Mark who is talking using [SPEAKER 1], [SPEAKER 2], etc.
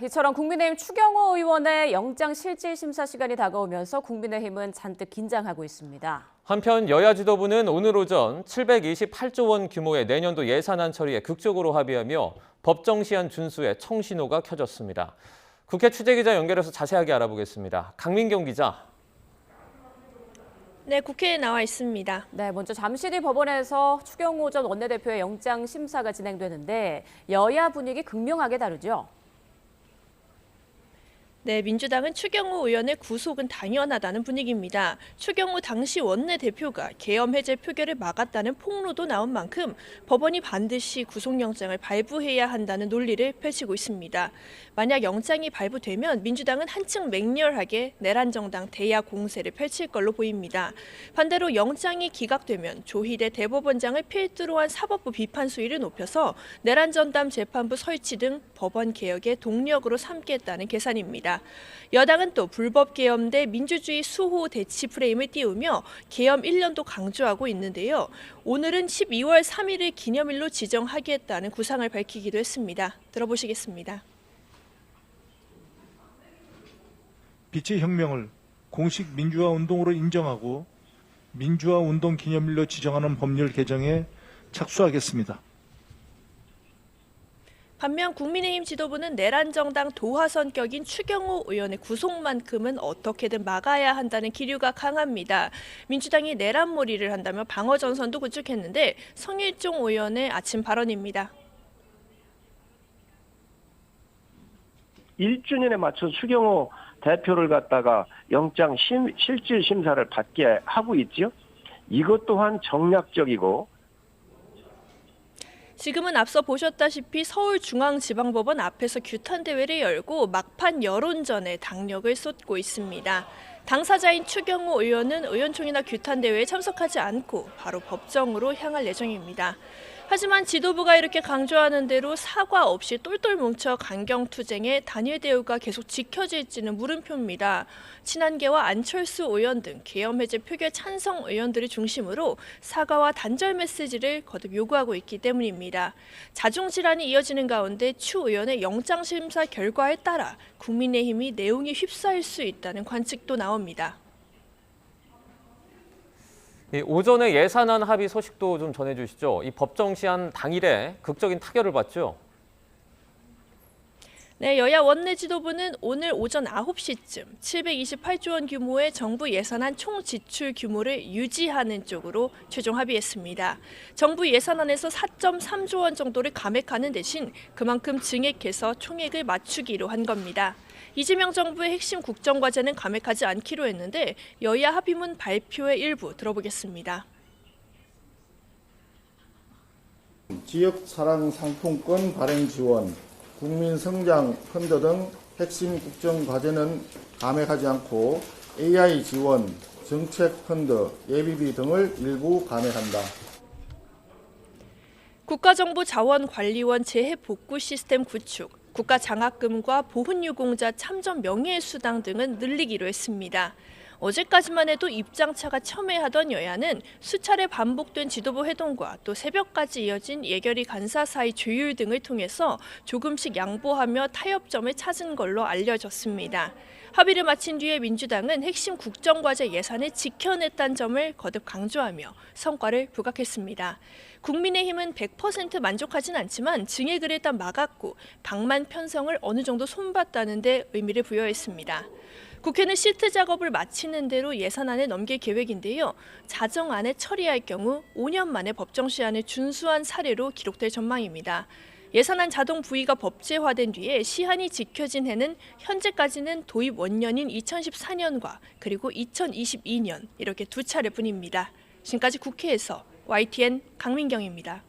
[SPEAKER 1] 이처럼 국민의힘 추경호 의원의 영장실질심사 시간이 다가오면서 국민의힘은 잔뜩 긴장하고 있습니다.
[SPEAKER 2] 한편 여야 지도부는 오늘 오전 728조 원 규모의 내년도 예산안 처리에 극적으로 합의하며 법정 시한 준수에 청신호가 켜졌습니다. 국회 취재기자 연결해서 자세하게 알아보겠습니다. 강민경 기자.
[SPEAKER 3] 네, 국회에 나와 있습니다.
[SPEAKER 1] 네, 먼저 잠시 뒤 법원에서 추경호 전 원내대표의 영장심사가 진행되는데 여야 분위기 극명하게 다르죠.
[SPEAKER 3] 네, 민주당은 추경호 의원의 구속은 당연하다는 분위기입니다. 추경호 당시 원내대표가 계엄 해제 표결을 막았다는 폭로도 나온 만큼 법원이 반드시 구속영장을 발부해야 한다는 논리를 펼치고 있습니다. 만약 영장이 발부되면 민주당은 한층 맹렬하게 내란정당 대야 공세를 펼칠 걸로 보입니다. 반대로 영장이 기각되면 조희대 대법원장을 필두로 한 사법부 비판 수위를 높여서 내란전담 재판부 설치 등 법원 개혁의 동력으로 삼겠다는 계산입니다. 여당은 또 불법 계엄 대 민주주의 수호 대치 프레임을 띄우며 계엄 1년도 강조하고 있는데요. 오늘은 12월 3일을 기념일로 지정하겠다는 구상을 밝히기도 했습니다. 들어보시겠습니다.
[SPEAKER 4] 빛의 혁명을 공식 민주화 운동으로 인정하고 민주화 운동 기념일로 지정하는 법률 개정에 착수하겠습니다.
[SPEAKER 3] 반면 국민의힘 지도부는 내란정당 도화 성격인 추경호 의원의 구속만큼은 어떻게든 막아야 한다는 기류가 강합니다. 민주당이 내란몰이를 한다며 방어전선도 구축했는데 성일종 의원의 아침 발언입니다.
[SPEAKER 5] 1주년에 맞춰 추경호 대표를 갖다가 영장 실질 심사를 받게 하고 있죠. 이것 또한 정략적이고
[SPEAKER 3] 지금은 앞서 보셨다시피 서울중앙지방법원 앞에서 규탄 대회를 열고 막판 여론전에 당력을 쏟고 있습니다. 당사자인 추경호 의원은 의원총회나 규탄 대회에 참석하지 않고 바로 법정으로 향할 예정입니다. 하지만 지도부가 이렇게 강조하는 대로 사과 없이 똘똘 뭉쳐 강경투쟁에 단일 대우가 계속 지켜질지는 물음표입니다. 친한계와 안철수 의원 등 계엄 해제 표결 찬성 의원들을 중심으로 사과와 단절 메시지를 거듭 요구하고 있기 때문입니다. 자중질환이 이어지는 가운데 추 의원의 영장심사 결과에 따라 국민의힘이 내용이 휩싸일 수 있다는 관측도 나옵니다.
[SPEAKER 2] 오전에 예산안 합의 소식도 좀 전해주시죠. 이 법정 시한 당일에 극적인 타결을 받죠.
[SPEAKER 3] 네, 여야 원내 지도부는 오늘 오전 9시쯤 728조 원 규모의 정부 예산안 총 지출 규모를 유지하는 쪽으로 최종 합의했습니다. 정부 예산안에서 4.3조 원 정도를 감액하는 대신 그만큼 증액해서 총액을 맞추기로 한 겁니다. 이재명 정부의 핵심 국정과제는 감액하지 않기로 했는데 여야 합의문 발표의 일부 들어보겠습니다.
[SPEAKER 6] 지역사랑 상품권 발행 지원, 국민성장 펀드 등 핵심 국정과제는 감액하지 않고 AI 지원, 정책 펀드, 예비비 등을 일부 감액한다.
[SPEAKER 3] 국가정보자원관리원 재해복구 시스템 구축, 국가장학금과 보훈유공자 참전 명예수당 등은 늘리기로 했습니다. 어제까지만 해도 입장차가 첨예하던 여야는 수차례 반복된 지도부 회동과 또 새벽까지 이어진 예결위 간사 사이 조율 등을 통해서 조금씩 양보하며 타협점을 찾은 걸로 알려졌습니다. 합의를 마친 뒤에 민주당은 핵심 국정과제 예산을 지켜냈다는 점을 거듭 강조하며 성과를 부각했습니다. 국민의힘은 100% 만족하진 않지만 증액을 일단 막았고 방만 편성을 어느 정도 손봤다는 데 의미를 부여했습니다. 국회는 시트 작업을 마치는 대로 예산안을 넘길 계획인데요. 자정안에 처리할 경우 5년 만에 법정 시한을 준수한 사례로 기록될 전망입니다. 예산안 자동 부의가 법제화된 뒤에 시한이 지켜진 해는 현재까지는 도입 원년인 2014년과 그리고 2022년 이렇게 두 차례뿐입니다. 지금까지 국회에서 YTN 강민경입니다.